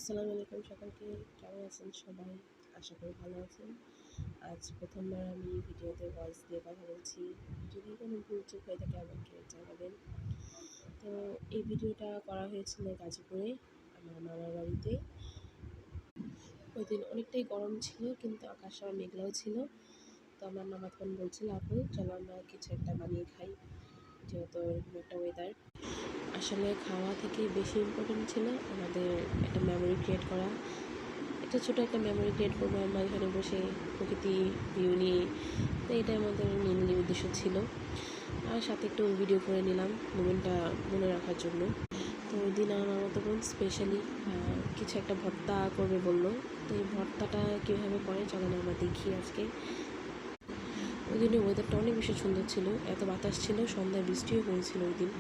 আসসালামু আলাইকুম সকলকে। কেমন আছেন সবাই? আশা করি ভালো আছেন। আজ প্রথমবার আমি ভিডিওতে ভয়েস দিয়ে কথা বলছি। যদি কোনো ভুলচুক হয়ে থাকে আমাকে জানাবেন। তো এই ভিডিওটা করা হয়েছিল গাজীপুরে আমার মামার বাড়িতে। ওইদিন অনেকটাই গরম ছিল কিন্তু আকাশটা মেঘলাও ছিল। তো আমার মামা তখন বলছিল, আপু চলো আমরা কিছু একটা বানিয়ে খাই, যেহেতু এরকম একটা ওয়েদার। আসলে খাওয়া থেকে বেশি ইম্পর্টেন্ট ছিল আমাদের একটা মেমোরি ক্রিয়েট করা। একটা ছোটো একটা মেমোরি ক্রিয়েট করবো আমরা এখানে বসে প্রকৃতি ভিউ নিয়ে। তো এটাই আমাদের মেনলি উদ্দেশ্য ছিল। আর সাথে একটু ভিডিও করে নিলাম মোমেন্টটা মনে রাখার জন্য। তো ওই দিন আমার মামাতো বোন স্পেশালি কিছু একটা ভর্তা করবে বললো। তো এই ভর্তাটা কীভাবে করে চলেন আমরা দেখি আজকে। ওই দিনের ওয়েদারটা অনেক বেশি সুন্দর ছিল, এত বাতাস ছিল, সন্ধ্যায় বৃষ্টিও হয়েছিল ওই দিন।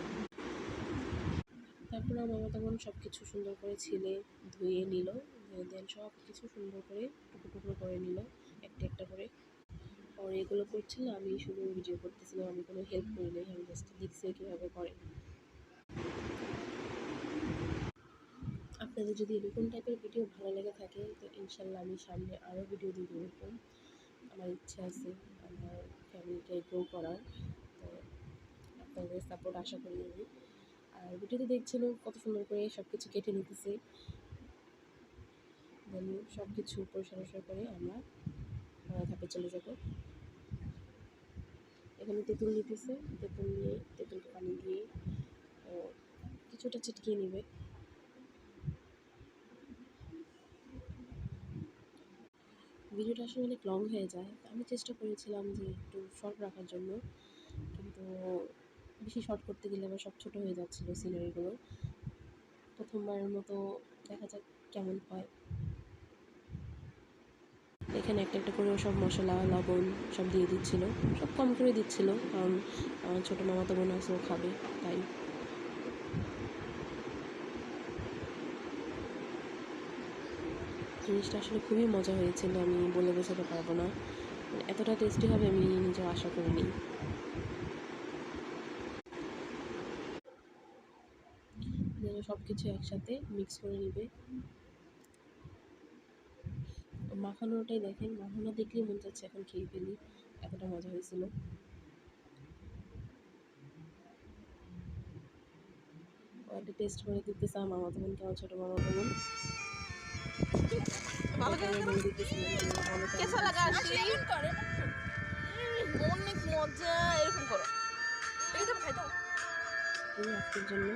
তারপর আমার মামা তখন সব কিছু সুন্দর করে ছিলে ধুয়ে নিল, দেন সব কিছু সুন্দর করে টুকরো টুকরো করে নিল একটা একটা করে। আর এগুলো করছিল, আমি শুধু ভিডিও করতেছিলাম, আমি কোনো হেল্প করি নাই, আমি জাস্ট দেখছি কীভাবে করে। আপনাদের যদি এরকম টাইপের ভিডিও ভালো লেগে থাকে তো ইনশাল্লাহ আমি সামনে আরও ভিডিও দিব এরকম। আমার ইচ্ছা আছে আমার ফ্যামিলিকে গ্রো করার। তো আপনাদের সাপোর্ট আশা করি আমি। আর ভিডিওতে দেখছিল কত সুন্দর করে সব কিছু কেটে নিতেছি। দেন সব কিছু পরিষ্কার করে আমরা ধাপে চলে যাব। এখানে তেঁতুল নিতেছে, তেঁতুল নিয়ে তেঁতুলকে পানি দিয়ে কিছুটা চিটকিয়ে নেবে। ভিডিওটা আসলে অনেক লং হয়ে যায়, আমি চেষ্টা করেছিলাম যে একটু শর্ট রাখার জন্য, কিন্তু বেশি শর্ট করতে গেলে আবার সব ছোটো হয়ে যাচ্ছিলো সিনারিগুলো। প্রথমবারের মতো দেখা যাক কেমন হয়। এখানে একটা একটা করে সব মশলা লবণ সব দিয়ে দিচ্ছিলো, সব কম করে দিচ্ছিলো, কারণ ছোটো মামাতো বোন আছে, ও খাবে তাই। জিনিসটা আসলে খুবই মজা হয়েছিল, আমি বলে বোঝাতে পারবো না, এতটা টেস্টি হবে আমি নিজেও আশা করিনি। যেন সব কিছু একসাথে মিক্স করে নিবে। মাখানোটাই দেখেন, মাখানো দেখলেই মন যাচ্ছে এখন খেয়ে ফেলি, এতটা মজা হয়েছিল। ও একটা টেস্ট করে দিতেছে আমার মামাতো বোনকে, আমার ছোটো মামাতো বোন। অনেক মজা, এরকম করো। আজকের জন্য